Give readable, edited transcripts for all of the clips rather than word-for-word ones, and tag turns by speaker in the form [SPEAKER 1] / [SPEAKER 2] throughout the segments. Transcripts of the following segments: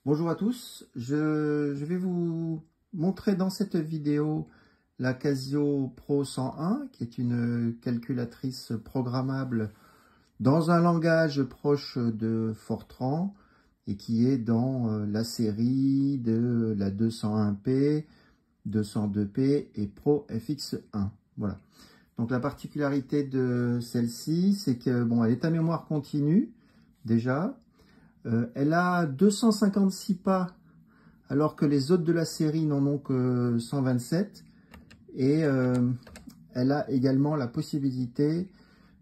[SPEAKER 1] Bonjour à tous, je vais vous montrer dans cette vidéo la Casio Pro 101 qui est une calculatrice programmable dans un langage proche de Fortran et qui est dans la série de la 201P, 202P et Pro FX1. Voilà. Donc la particularité de celle-ci, c'est que bon, elle est à mémoire continue déjà. Elle a 256 pas alors que les autres de la série n'en ont que 127. Et elle a également la possibilité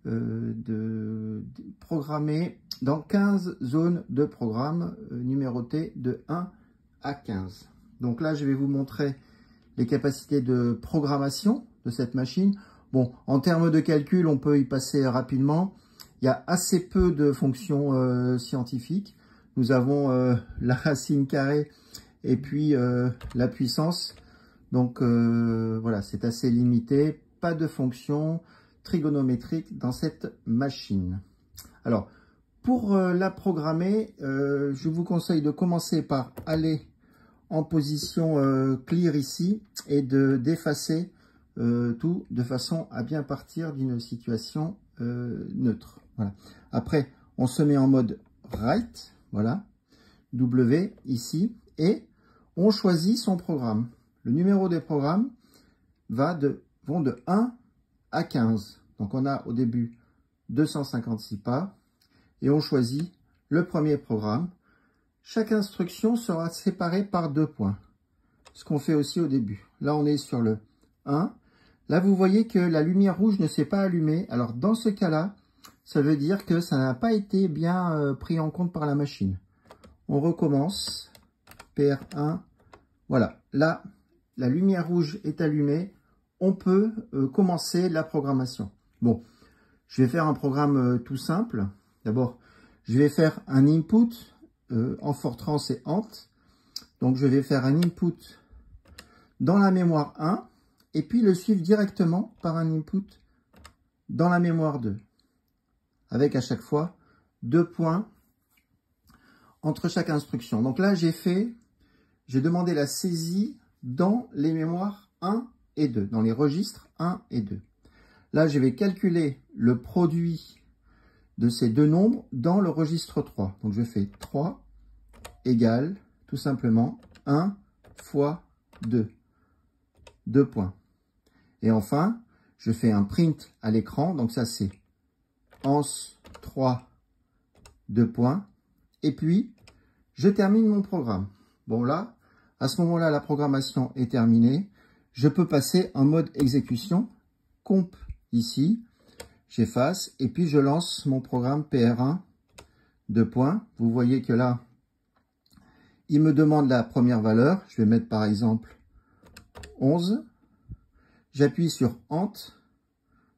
[SPEAKER 1] de programmer dans 15 zones de programme numérotées de 1 à 15. Donc là, je vais vous montrer les capacités de programmation de cette machine. Bon, en termes de calcul, on peut y passer rapidement. Il y a assez peu de fonctions scientifiques. Nous avons la racine carrée et puis la puissance. Donc voilà, c'est assez limité. Pas de fonction trigonométrique dans cette machine. Alors, pour la programmer, je vous conseille de commencer par aller en position clear ici et d'effacer tout de façon à bien partir d'une situation neutre. Voilà. Après, on se met en mode write, voilà, W ici, et on choisit son programme. Le numéro des programmes vont de 1 à 15. Donc on a au début 256 pas et on choisit le premier programme. Chaque instruction sera séparée par 2 points. Ce qu'on fait aussi au début. Là, on est sur le 1. Là, vous voyez que la lumière rouge ne s'est pas allumée. Alors, dans ce cas-là, ça veut dire que ça n'a pas été bien pris en compte par la machine. On recommence. PR1. Voilà. Là, la lumière rouge est allumée. On peut commencer la programmation. Bon, je vais faire un programme tout simple. D'abord, je vais faire un input. En Fortran, c'est int. Donc, je vais faire un input dans la mémoire 1 et puis le suivre directement par un input dans la mémoire 2. Avec à chaque fois 2 points entre chaque instruction. Donc là, j'ai demandé la saisie dans les mémoires 1 et 2, dans les registres 1 et 2. Là, je vais calculer le produit de ces deux nombres dans le registre 3. Donc, je fais 3 égale tout simplement 1 fois 2. 2 points. Et enfin, je fais un print à l'écran. Donc, ça, c'est ans 3, 2 points. Et puis, je termine mon programme. Bon, là, à ce moment-là, la programmation est terminée. Je peux passer en mode exécution. Comp ici. J'efface et puis je lance mon programme PR1, 2 points. Vous voyez que là, il me demande la première valeur. Je vais mettre par exemple 11. J'appuie sur Ent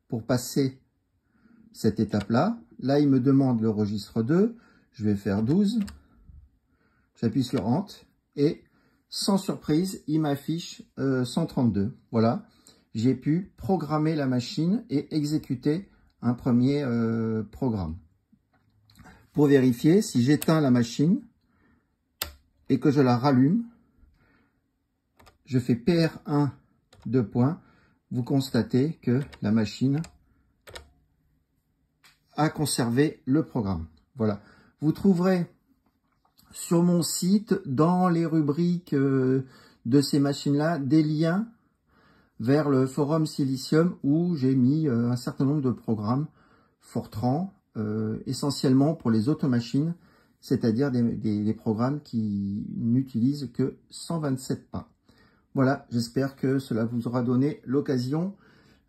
[SPEAKER 1] pour passer cette étape-là. Là, il me demande le registre 2. Je vais faire 12. J'appuie sur Ent et sans surprise, il m'affiche 132. Voilà, j'ai pu programmer la machine et exécuter un premier programme. Pour vérifier, si j'éteins la machine et que je la rallume, je fais PR1, 2 points. Vous constatez que la machine a conservé le programme. Voilà. Vous trouverez sur mon site, dans les rubriques de ces machines-là, des liens vers le forum Silicium où j'ai mis un certain nombre de programmes Fortran, essentiellement pour les automachines, c'est-à-dire des programmes qui n'utilisent que 127 pas. Voilà, j'espère que cela vous aura donné l'occasion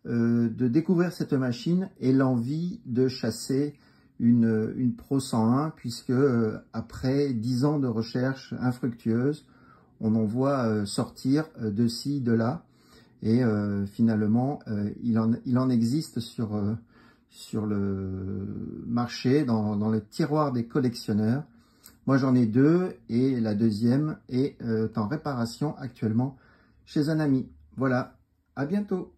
[SPEAKER 1] de découvrir cette machine et l'envie de chasser une Pro 101, puisque après 10 ans de recherche infructueuse, on en voit sortir de ci, de là. Et finalement, il en existe sur le marché, dans le tiroir des collectionneurs. Moi, j'en ai 2 et la deuxième est en réparation actuellement chez un ami. Voilà, à bientôt.